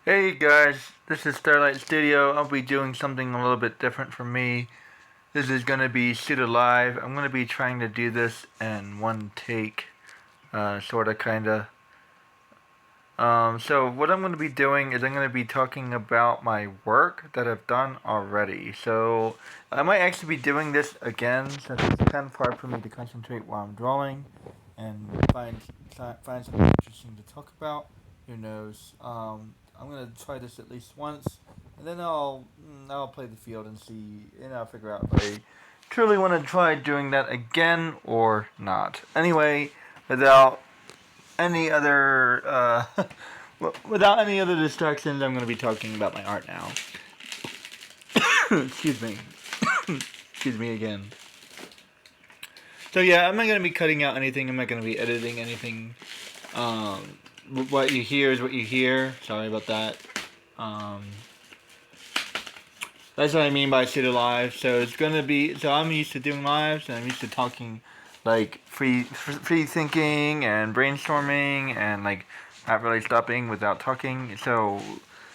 Hey guys, this is Starlight Studio. I'll be doing something a little bit different from me. This is going to be pseudo live. I'm going to be trying to do this in one take, sorta, kinda. So what I'm going to be doing is I'm going to be talking about my work that I've done already. So I might actually be doing this again since it's kind of hard for me to concentrate while I'm drawing and find something interesting to talk about. Who knows? I'm going to try this at least once, and then I'll play the field and see, and I'll figure out if I truly want to try doing that again or not. Anyway, without any other without any other distractions, I'm going to be talking about my art now. Excuse me. Excuse me again. So yeah, I'm not going to be cutting out anything. I'm not going to be editing anything. Um, what you hear is what you hear. Sorry about that. Um, that's what I mean by pseudo live. So it's going to be. So I'm used to doing lives, and I'm used to talking like free thinking and brainstorming and like not really stopping without talking. So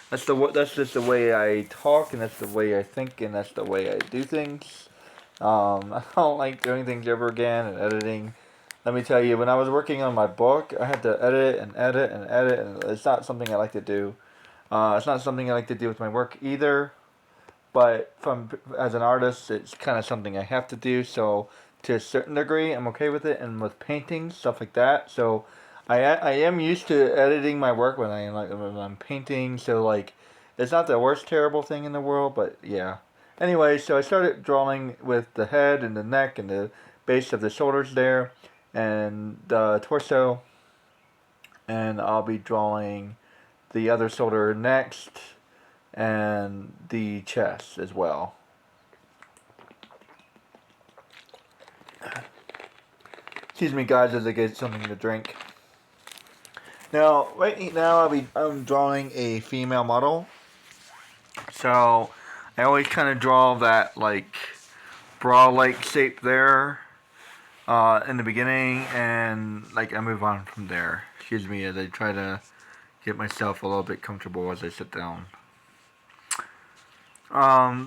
that's just the way I talk, and that's the way I think, and that's the way I do things. I don't like doing things over again and editing. Let me tell you, when I was working on my book, I had to edit and edit and edit, and it's not something I like to do. It's not something I like to do with my work either. But from as an artist, it's kind of something I have to do. So to a certain degree, I'm okay with it, and with painting stuff like that. So I am used to editing my work when I'm painting. So like, it's not the worst terrible thing in the world, but yeah. Anyway, so I started drawing with the head and the neck and the base of the shoulders there, and the torso, and I'll be drawing the other shoulder next, and the chest as well. Excuse me, guys, as I get something to drink. Now, right now, I'm drawing a female model, so I always kind of draw that like bra-like shape there in the beginning, and like I move on from there. Excuse me, as I try to get myself a little bit comfortable as I sit down.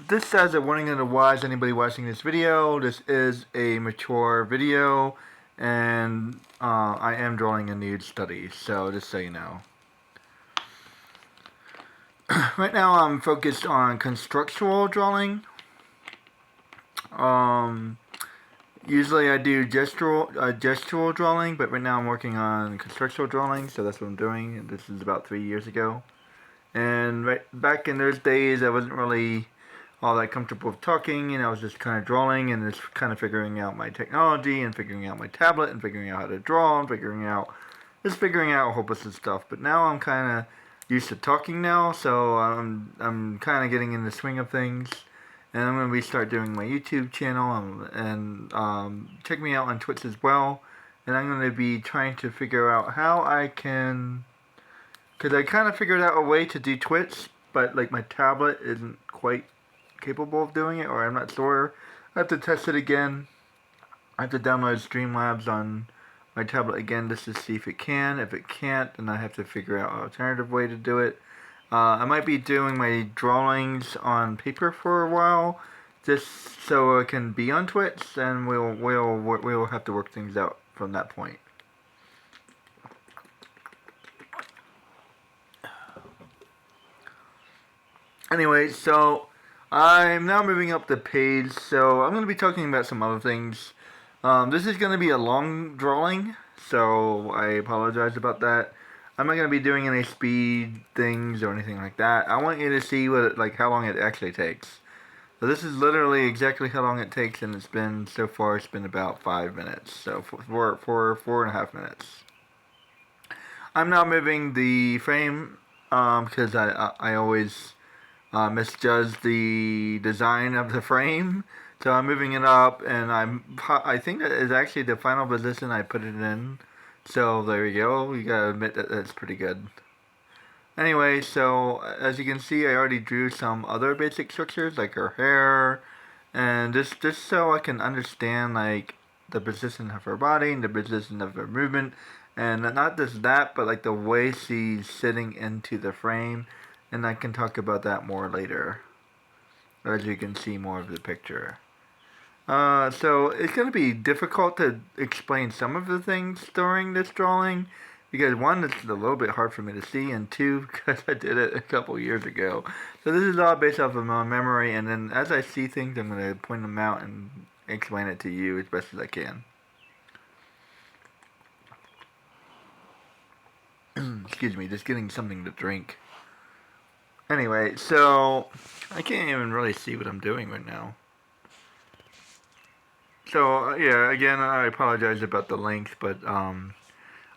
This says a warning to wise anybody watching this video. This is a mature video, and I am drawing a nude study, so just so you know. Right now I'm focused on constructual drawing. Um, Usually I do gestural drawing, but right now I'm working on constructual drawing, so that's what I'm doing. This is about 3 years ago. And right back in those days, I wasn't really all that comfortable with talking, and I was just kind of drawing and just kind of figuring out my technology and figuring out my tablet and figuring out how to draw and figuring out a whole bunch of stuff. But now I'm kind of used to talking now, so I'm kind of getting in the swing of things. And I'm gonna restart doing my YouTube channel, and check me out on Twitch as well. And I'm gonna be trying to figure out how I can, because I kind of figured out a way to do Twitch, but like my tablet isn't quite capable of doing it, or I'm not sure. I have to test it again. I have to download Streamlabs on my tablet again just to see if it can. If it can't, then I have to figure out an alternative way to do it. I might be doing my drawings on paper for a while, just so I can be on Twitch, and we'll have to work things out from that point. Anyway, so I'm now moving up the page, so I'm going to be talking about some other things. This is going to be a long drawing, so I apologize about that. I'm not going to be doing any speed things or anything like that. I want you to see how long it actually takes. So this is literally exactly how long it takes, and so far it's been about 5 minutes. So four and a half minutes. I'm now moving the frame, because I always misjudged the design of the frame. So I'm moving it up, and I think that is actually the final position I put it in. So there you go. You gotta admit that that's pretty good. Anyway, so as you can see, I already drew some other basic structures like her hair, and just so I can understand like the position of her body and the position of her movement, and not just that, but like the way she's sitting into the frame. and I can talk about that more later, as you can see more of the picture. So it's going to be difficult to explain some of the things during this drawing, because one, it's a little bit hard for me to see, and two, because I did it a couple years ago. So this is all based off of my memory, and then as I see things, I'm going to point them out and explain it to you as best as I can. Excuse me, just getting something to drink. Anyway, so I can't even really see what I'm doing right now. So yeah, again, I apologize about the length, but I'm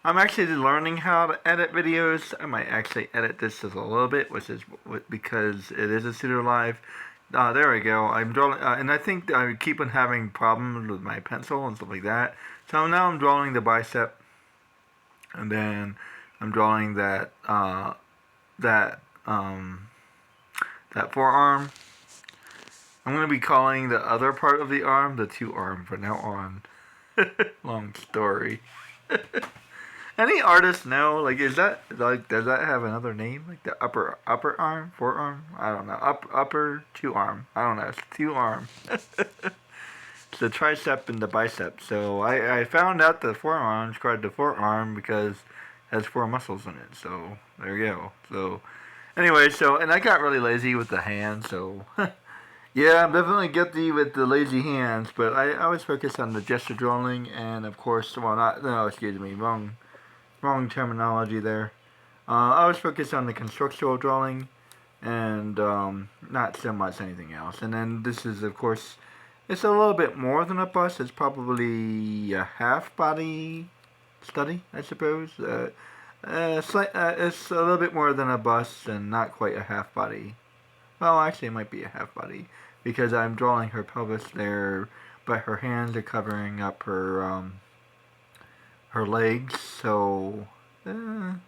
actually learning how to edit videos. I might actually edit this just a little bit, which is because it is a pseudo live. There we go. I'm drawing, and I think I keep on having problems with my pencil and stuff like that. So now I'm drawing the bicep, and then I'm drawing that that forearm. I'm going to be calling the other part of the arm the two arm from now on. Long story. Any artists know? Like, is that like, does that have another name? Like the upper arm, forearm? I don't know. Upper two arm. I don't know. It's two arm. It's the tricep and the bicep. So I found out the forearm is called the forearm because it has four muscles in it. So there you go. So anyway, and I got really lazy with the hand. So yeah, I'm definitely guilty with the lazy hands. But I always focus on the gesture drawing, and of course, well, not no, excuse me, wrong terminology there. I was focused on the constructional drawing and not so much anything else. And then this is, of course, it's a little bit more than a bust. It's probably a half body study, I suppose. It's a little bit more than a bust and not quite a half body. Well, actually, it might be a half body because I'm drawing her pelvis there, but her hands are covering up her legs, so let's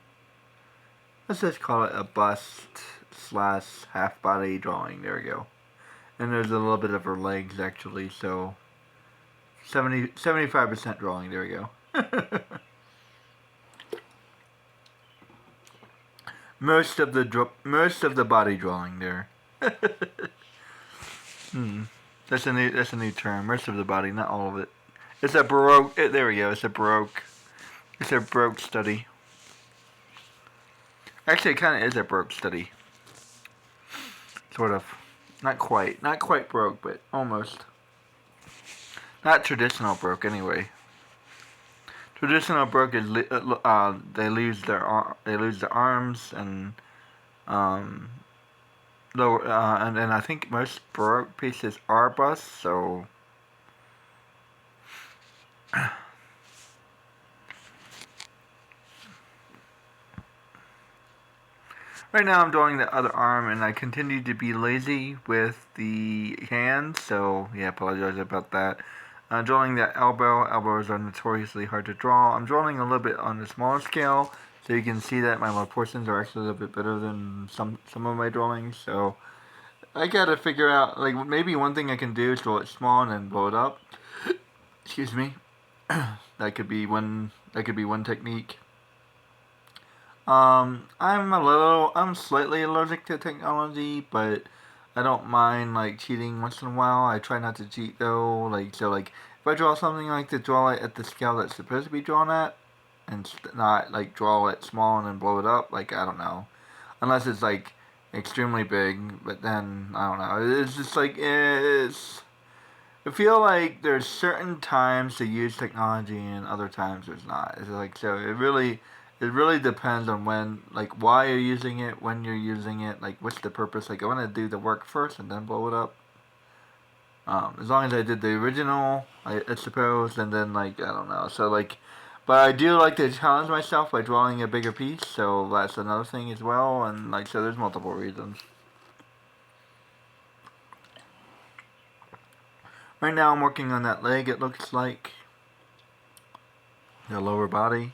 just call it a bust slash half body drawing. There we go. And there's a little bit of her legs actually, so 75% drawing. There we go. most of the body drawing there. That's a new term. Most of the body, not all of it. It's a baroque. There we go. It's a baroque study. Actually, it kind of is a baroque study. Sort of. Not quite baroque, but almost. Not traditional baroque, anyway. Traditional baroque is they lose their arms and lower and I think most baroque pieces are busts, so. Right now I'm drawing the other arm, and I continue to be lazy with the hands, so yeah, apologize about that. Drawing the elbow. Elbows are notoriously hard to draw. I'm drawing a little bit on the smaller scale, so you can see that my proportions are actually a little bit better than some of my drawings, so I gotta figure out, like, maybe one thing I can do is draw it small and then blow it up. Excuse me. That could be one technique. I'm slightly allergic to technology, but I don't mind like cheating once in a while. I try not to cheat though. Like if I draw something, I like to draw it at the scale that's supposed to be drawn at, and not like draw it small and then blow it up. Like, I don't know, unless it's like extremely big. But then I don't know. It's just like I feel like there's certain times to use technology and other times there's not. It's like, so it really depends on when, like, why you're using it, when you're using it, like, what's the purpose. Like, I want to do the work first and then blow it up. As long as I did the original, I suppose, and then, like, I don't know. So, like, but I do like to challenge myself by drawing a bigger piece, so that's another thing as well, and, like, so there's multiple reasons. Right now I'm working on that leg, it looks like. The lower body.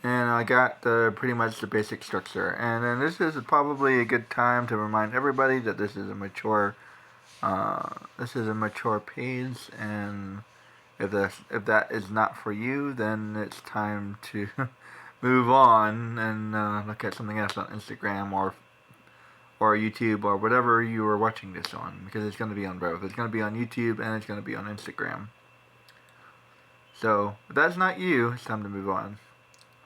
And I got pretty much the basic structure. And then this is probably a good time to remind everybody that this is a mature page, and if that is not for you, then it's time to move on and look at something else on Instagram or YouTube or whatever you are watching this on, because it's going to be on both. It's going to be on YouTube and it's going to be on Instagram. So if that's not you, it's time to move on.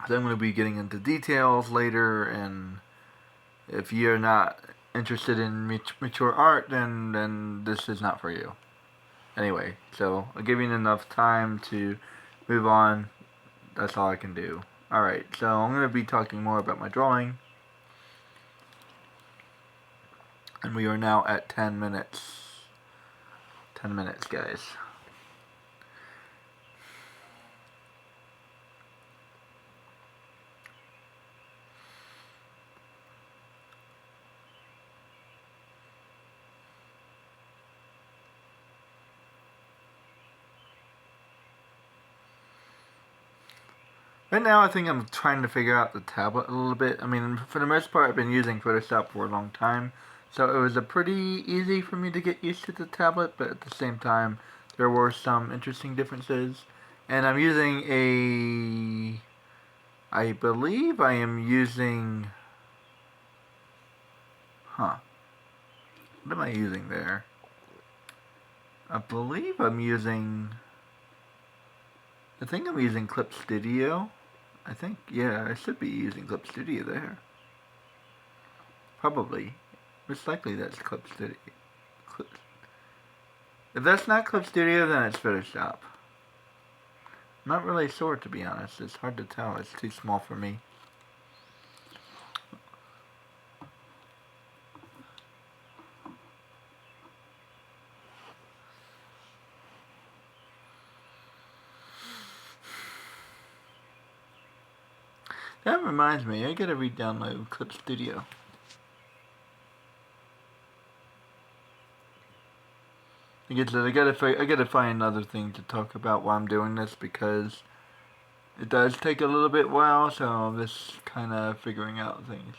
So I'm going to be getting into details later, and if you're not interested in mature art, then this is not for you. Anyway, so I'll give you enough time to move on. That's all I can do. Alright, so I'm going to be talking more about my drawing. And we are now at 10 minutes. 10 minutes, guys. Right now, I think I'm trying to figure out the tablet a little bit. I mean, for the most part, I've been using Photoshop for a long time, so it was pretty easy for me to get used to the tablet, but at the same time, there were some interesting differences. And I'm using I believe I am using, what am I using there? I believe I'm using, I think I'm using Clip Studio. I think, yeah, I should be using Clip Studio there. Probably. Most likely that's Clip Studio. If that's not Clip Studio, then it's Photoshop. I'm not really sure, to be honest. It's hard to tell. It's too small for me. That reminds me, I gotta re-download Clip Studio. I gotta find another thing to talk about while I'm doing this, because it does take a little bit while, so I'm just kind of figuring out things.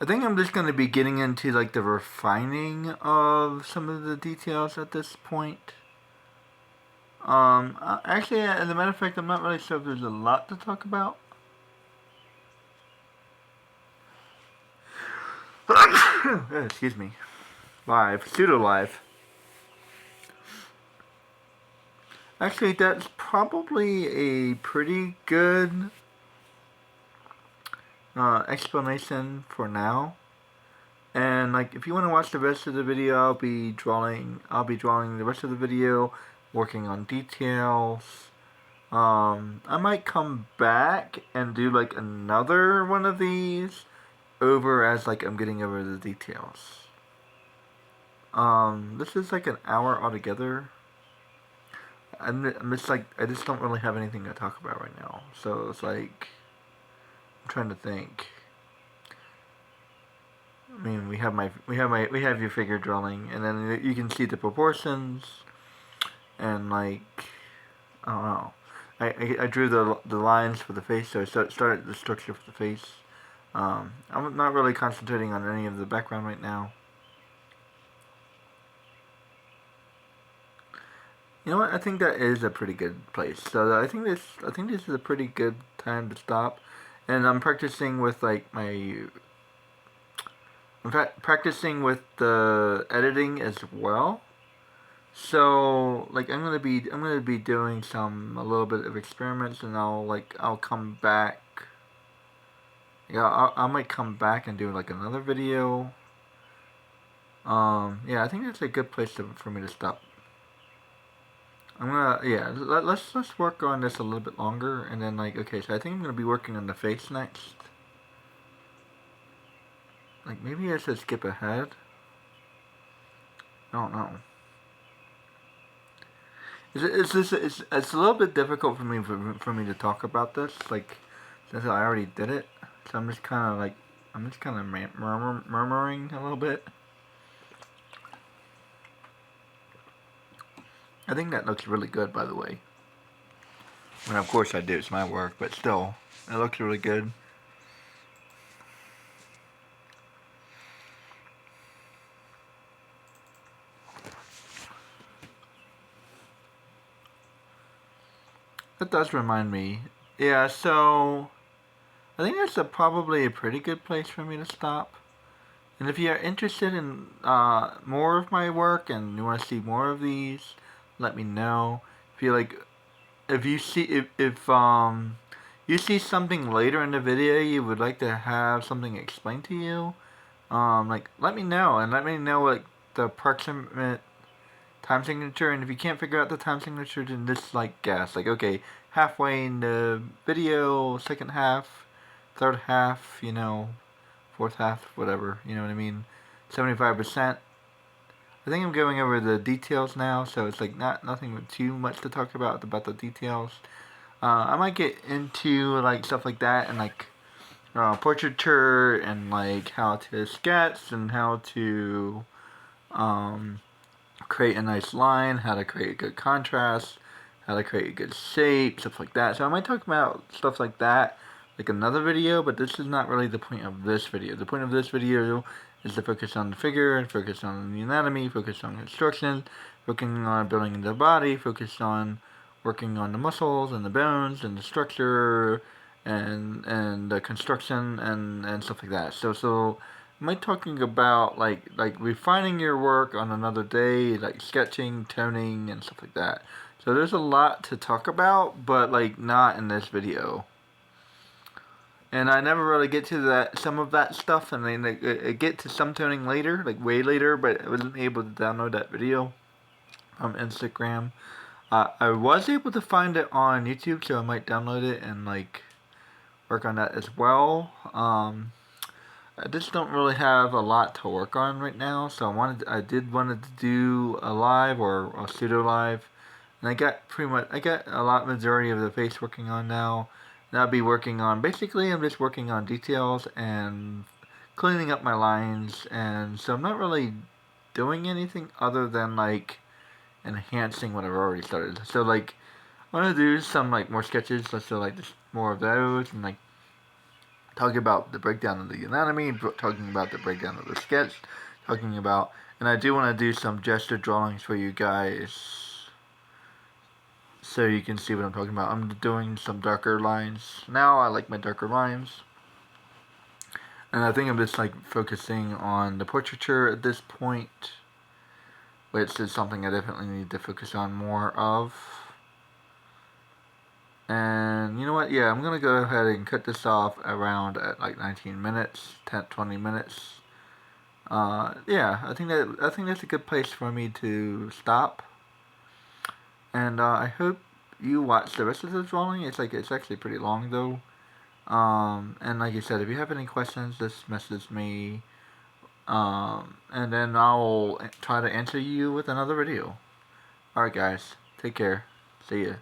I think I'm just going to be getting into like the refining of some of the details at this point. Actually, as a matter of fact, I'm not really sure if there's a lot to talk about. Excuse me. Pseudo live. Actually, that's probably a pretty good explanation for now. And like, if you want to watch the rest of the video, I'll be drawing the rest of the video, working on details. I might come back and do like another one of these over as like I'm getting over the details. This is like an hour altogether. I'm just like, I just don't really have anything to talk about right now. So it's like, I'm trying to think. I mean, we have your figure drawing, and then you can see the proportions, and like, I don't know. I drew the lines for the face, so I started the structure for the face. I'm not really concentrating on any of the background right now. You know what? I think that is a pretty good place. So I think this is a pretty good time to stop. And I'm practicing with like practicing with the editing as well. So like I'm gonna be doing a little bit of experiments, and I'll come back. Yeah, I might come back and do like another video. Yeah, I think that's a good place for me to stop. Let's work on this a little bit longer, and then like, okay, so I think I'm gonna be working on the face next. Like, maybe I should skip ahead. I don't know. It's a little bit difficult for me to talk about this, like, since I already did it. So I'm just kind of murmuring a little bit. I think that looks really good, by the way. And of course I do, it's my work, but still, it looks really good. That does remind me. Yeah, so I think that's probably a pretty good place for me to stop. And if you're interested in more of my work and you want to see more of these, let me know. If you like, if you see if you see something later in the video you would like to have something explained to you, like let me know and let me know like the approximate time signature. And if you can't figure out the time signature, then just like guess, like okay, halfway in the video, second half, third half, you know, fourth half, whatever, you know what I mean, 75%. I think I'm going over the details now, so it's like nothing too much to talk about the details. I might get into like stuff like that and like portraiture and like how to sketch and how to create a nice line, how to create a good contrast, how to create a good shape, stuff like that. So I might talk about stuff like that like another video, but this is not really the point of this video. The point of this video is to focus on the figure and focus on the anatomy, focus on construction, focusing on building the body, focus on working on the muscles and the bones and the structure and the construction and stuff like that. So am I talking about like refining your work on another day, like sketching, toning, and stuff like that. So there's a lot to talk about, but like not in this video. And I never really get to that some of that stuff, and then I get to some toning later, like way later, but I wasn't able to download that video from Instagram. I was able to find it on YouTube, so I might download it and like work on that as well. I just don't really have a lot to work on right now, so I did wanted to do a live or a pseudo live, and I got a lot majority of the face working on now. And I'll be working on basically I'm just working on details and cleaning up my lines, and so I'm not really doing anything other than like enhancing what I've already started. So like I want to do some like more sketches, so like just more of those and like talking about the breakdown of the anatomy, talking about the breakdown of the sketch, talking about, and I do want to do some gesture drawings for you guys so you can see what I'm talking about. I'm doing some darker lines now. I like my darker lines, and I think I'm just like focusing on the portraiture at this point, which is something I definitely need to focus on more of. And you know what, yeah, I'm gonna go ahead and cut this off around at like 19 minutes, 20 minutes. Yeah, I think that's a good place for me to stop. And I hope you watch the rest of the drawing. It's actually pretty long though. And like I said, if you have any questions, just message me. And then I'll try to answer you with another video. Alright guys, take care. See ya.